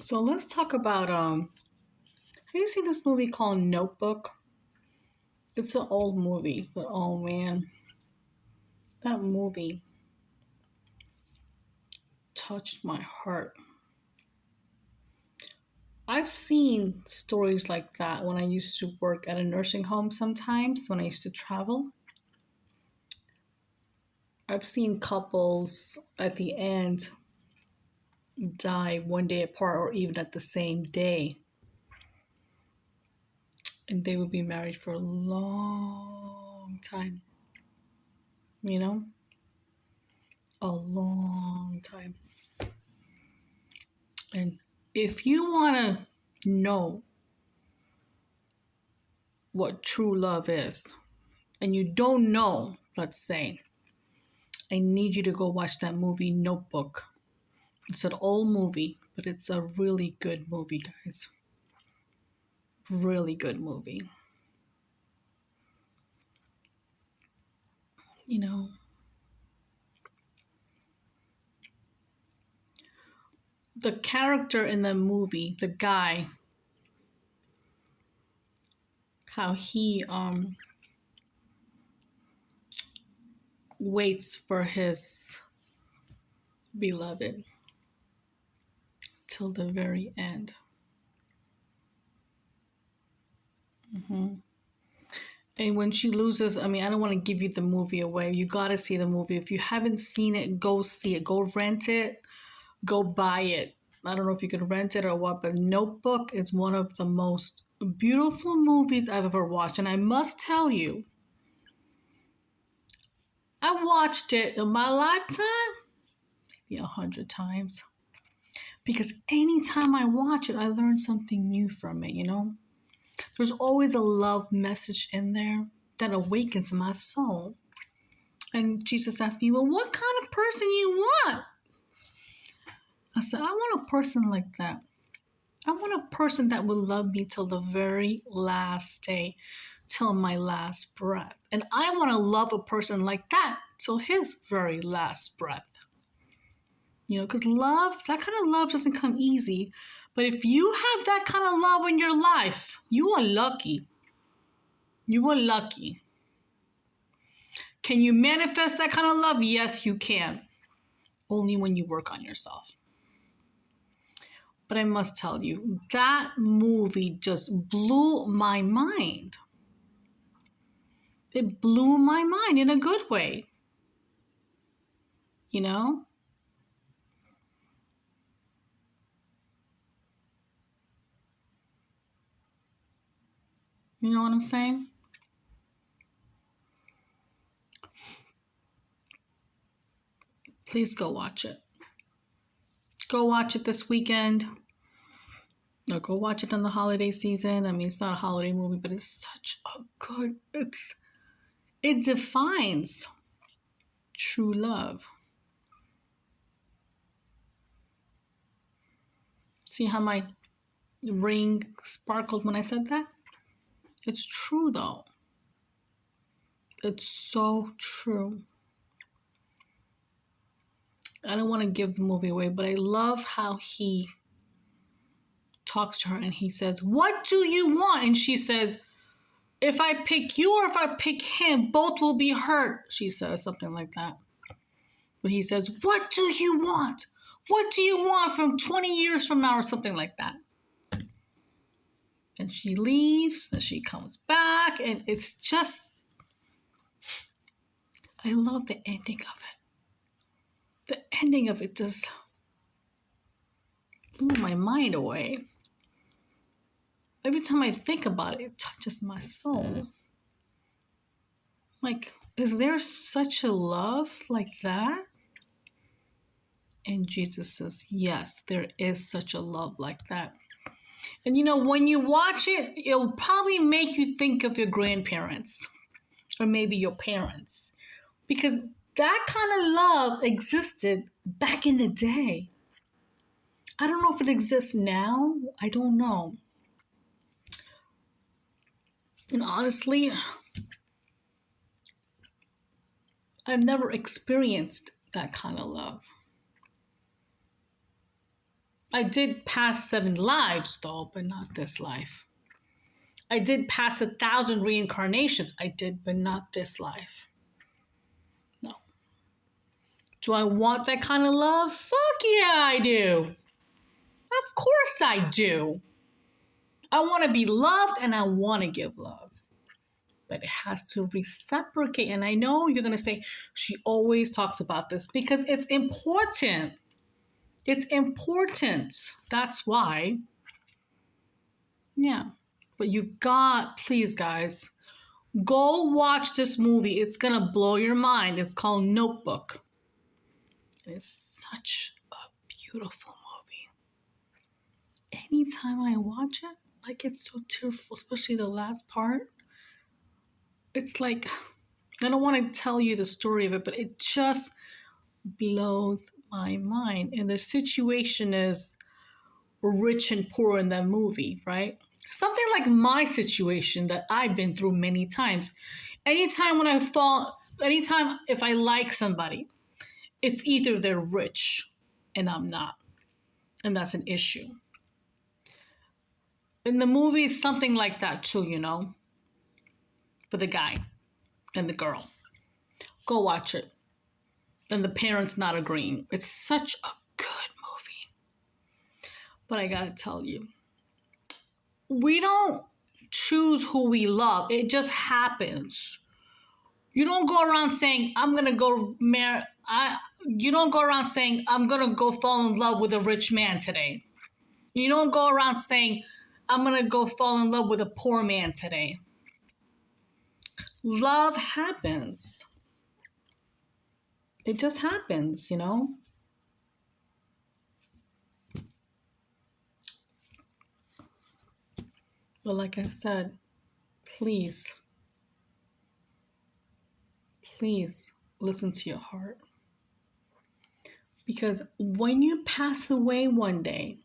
So let's talk about have you seen this movie called Notebook? It's an old movie, but oh man, that movie touched my heart. I've seen stories like that when I used to work at a nursing home sometimes when I used to travel. I've seen couples at the end die one day apart or even at the same day. And they would be married for a long time, you know? A long time. And if you want to know what true love is, and you don't know, let's say, I need you to go watch that movie Notebook. It's an old movie, but it's a really good movie, guys. Really good movie. You know, the character in the movie, the guy, how he waits for his beloved till the very end. hmm And when she loses, I mean, I don't want to give you the movie away. You got to see the movie. If you haven't seen it, go see it. Go rent it. Go buy it. I don't know if you can rent it or what, but Notebook is one of the most beautiful movies I've ever watched. And I must tell you, I watched it in my lifetime maybe 100 times. Because anytime I watch it, I learn something new from it, you know? There's always a love message in there that awakens my soul. And Jesus asked me, well, what kind of person you want? I said, I want a person like that. I want a person that will love me till the very last day, till my last breath. And I want to love a person like that till his very last breath. You know, because love, that kind of love doesn't come easy. But if you have that kind of love in your life, you are lucky. You are lucky. Can you manifest that kind of love? Yes, you can. Only when you work on yourself. But I must tell you, that movie just blew my mind. It blew my mind in a good way. You know? You know what I'm saying? Please go watch it. Go watch it this weekend. Or go watch it in the holiday season. I mean, it's not a holiday movie, but it's such a good, it defines true love. See how my ring sparkled when I said that? It's true though. It's so true. I don't want to give the movie away, but I love how he talks to her and he says, what do you want? And she says, if I pick you or if I pick him, both will be hurt. She says something like that. But he says, what do you want? What do you want from 20 years from now or something like that? And she leaves and she comes back and it's just, I love the ending of it. The ending of it just blew my mind away. Every time I think about it, it touches my soul. Like, is there such a love like that? And Jesus says, yes, there is such a love like that. And you know, when you watch it, it'll probably make you think of your grandparents or maybe your parents because that kind of love existed back in the day. I don't know if it exists now. I don't know. And honestly, I've never experienced that kind of love. I did pass 7 lives though, but not this life. I did pass 1,000 reincarnations. I did, but not this life. No. Do I want that kind of love? Fuck yeah, I do. Of course I do. I want to be loved and I want to give love. But it has to reciprocate. And I know you're going to say, she always talks about this because it's important. It's important. That's why. Yeah. But please, guys, go watch this movie. It's going to blow your mind. It's called Notebook. It's such a beautiful movie. Anytime I watch it, I get so tearful, especially the last part. It's like, I don't want to tell you the story of it, but it just blows my mind. And the situation is rich and poor in that movie, right? Something like my situation that I've been through many times. Anytime if I like somebody, it's either they're rich and I'm not. And that's an issue. In the movie, it's something like that too, for the guy and the girl. Go watch it. And the parents not agreeing. It's such a good movie. But I gotta tell you, we don't choose who we love. It just happens. You don't go around saying, I'm gonna go marry. You don't go around saying, I'm gonna go fall in love with a rich man today. You don't go around saying, I'm gonna go fall in love with a poor man today. Love happens. It just happens, But like I said, please listen to your heart. Because when you pass away one day,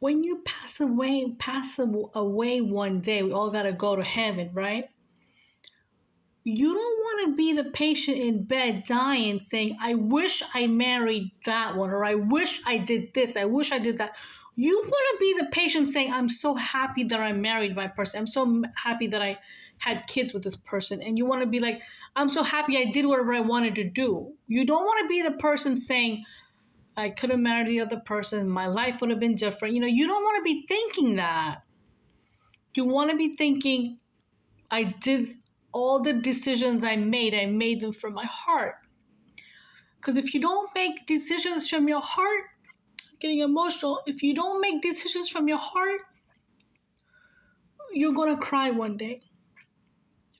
we all got to go to heaven, right? You don't want to be the patient in bed dying saying, I wish I married that one, or I wish I did this, I wish I did that. You want to be the patient saying, I'm so happy that I married my person. I'm so happy that I had kids with this person. And you want to be like, I'm so happy I did whatever I wanted to do. You don't want to be the person saying, I could have married the other person. My life would have been different. You don't want to be thinking that. You want to be thinking, I did all the decisions I made them from my heart. Because if you don't make decisions from your heart, I'm getting emotional. If you don't make decisions from your heart, you're going to cry one day.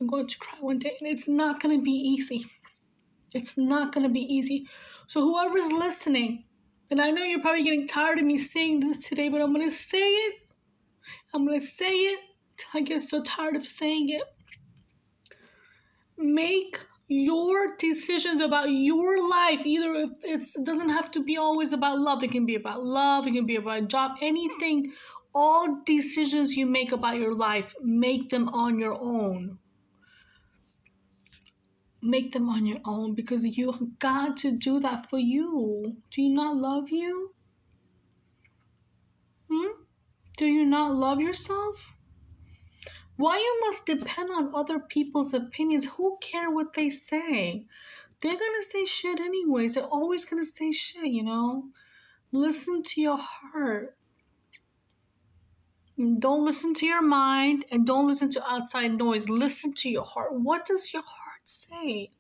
You're going to cry one day, and it's not going to be easy. It's not going to be easy. So whoever's listening, and I know you're probably getting tired of me saying this today, but I'm going to say it. I'm going to say it till I get so tired of saying it. Make your decisions about your life. Either if it doesn't have to be always about love. It can be about love. It can be about a job. Anything. All decisions you make about your life, make them on your own. Make them on your own because you've got to do that for you. Do you not love you? Do you not love yourself? Why you must depend on other people's opinions? Who care what they say? They're going to say shit anyways. They're always going to say shit, Listen to your heart. Don't listen to your mind and don't listen to outside noise. Listen to your heart. What does your heart say?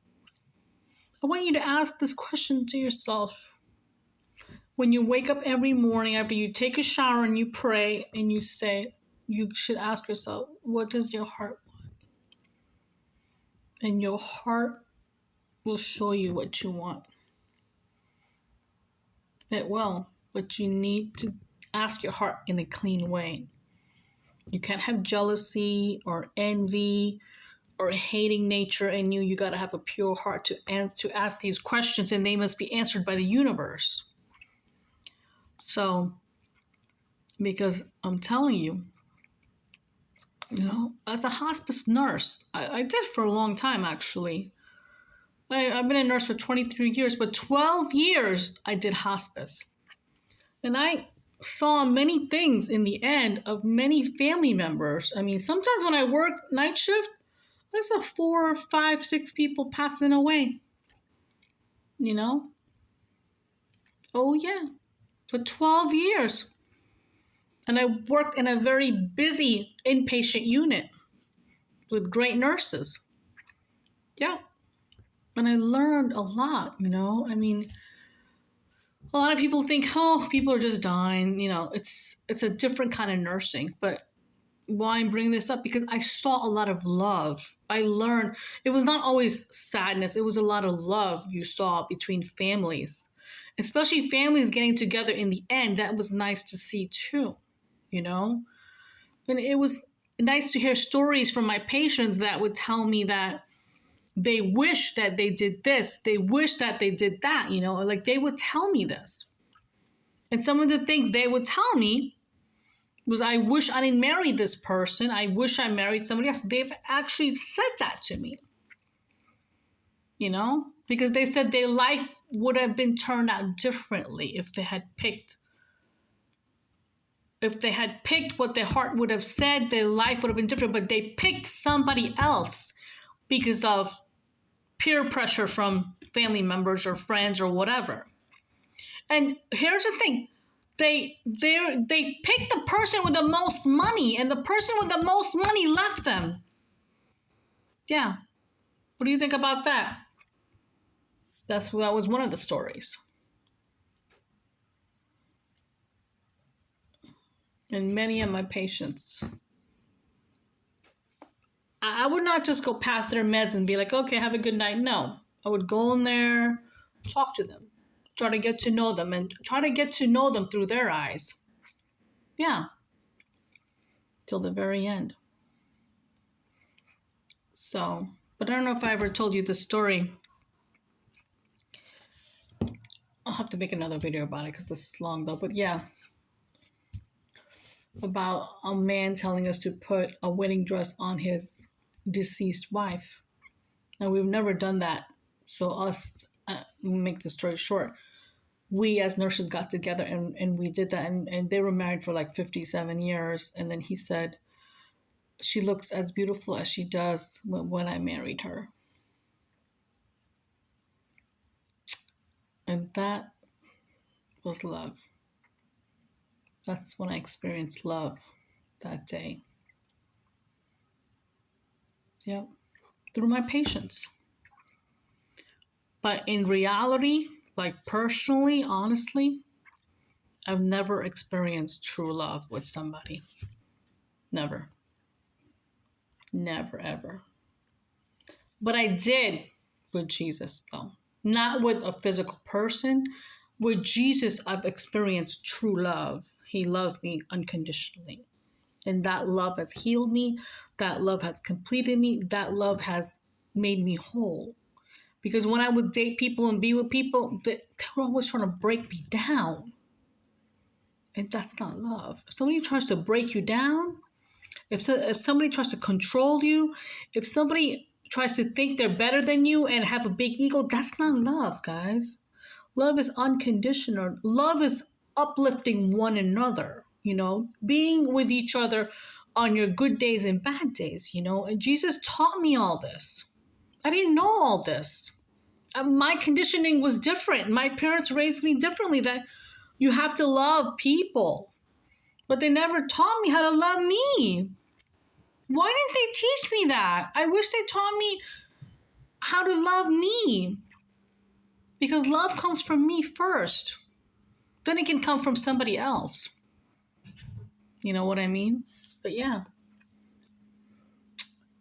I want you to ask this question to yourself. When you wake up every morning after you take a shower and you pray and you should ask yourself, what does your heart want? And your heart will show you what you want. It will, but you need to ask your heart in a clean way. You can't have jealousy or envy or hating nature in you. You got to have a pure heart to ask these questions, and they must be answered by the universe. So, because I'm telling you, as a hospice nurse, I did for a long time actually. I've been a nurse for 23 years, but 12 years I did hospice. And I saw many things in the end of many family members. I mean, sometimes when I work night shift, there's a 4, 5, 6 people passing away. You know? Oh, yeah. For 12 years. And I worked in a very busy inpatient unit with great nurses. Yeah. And I learned a lot, you know? I mean, a lot of people think, oh, people are just dying. You know, it's a different kind of nursing. But why I'm bringing this up? Because I saw a lot of love. I learned it was not always sadness. It was a lot of love you saw between families, especially families getting together in the end. That was nice to see too, you know? And it was nice to hear stories from my patients that would tell me that they wish that they did this, they wish that they did that, you know, like they would tell me this. And some of the things they would tell me was, I wish I didn't marry this person. I wish I married somebody else. They've actually said that to me, you know, because they said their life would have been turned out differently if they had picked what their heart would have said, their life would have been different, but they picked somebody else because of peer pressure from family members or friends or whatever. And here's the thing. They picked the person with the most money, and the person with the most money left them. Yeah. What do you think about that? That was one of the stories. And many of my patients, I would not just go past their meds and be like, okay, have a good night. No, I would go in there, talk to them, try to get to know them, and try to get to know them through their eyes. Yeah. Till the very end. So, but I don't know if I ever told you this story. I'll have to make another video about it because this is long though. But yeah, about a man telling us to put a wedding dress on his deceased wife. Now, we've never done that. So make the story short, we as nurses got together and we did that. And they were married for like 57 years. And then he said, she looks as beautiful as she does when I married her. And that was love. That's when I experienced love that day. Yep. Through my patients. But in reality, like personally, honestly, I've never experienced true love with somebody. Never. Never, ever. But I did with Jesus, though. Not with a physical person. With Jesus, I've experienced true love. He loves me unconditionally. And that love has healed me. That love has completed me. That love has made me whole. Because when I would date people and be with people, they were always trying to break me down. And that's not love. If somebody tries to break you down, if somebody tries to control you, if somebody tries to think they're better than you and have a big ego, that's not love, guys. Love is unconditional. Love is uplifting one another, you know, being with each other on your good days and bad days, you know. And Jesus taught me all this. I didn't know all this. My conditioning was different. My parents raised me differently, that you have to love people. But they never taught me how to love me. Why didn't they teach me that? I wish they taught me how to love me. Because love comes from me first. Then it can come from somebody else. You know what I mean? But yeah.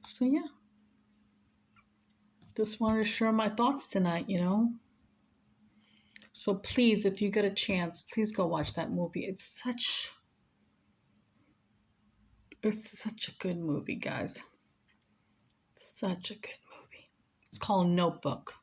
So yeah. Just wanted to share my thoughts tonight, you know? So please, if you get a chance, please go watch that movie. It's such a good movie, guys. Such a good movie. It's called Notebook.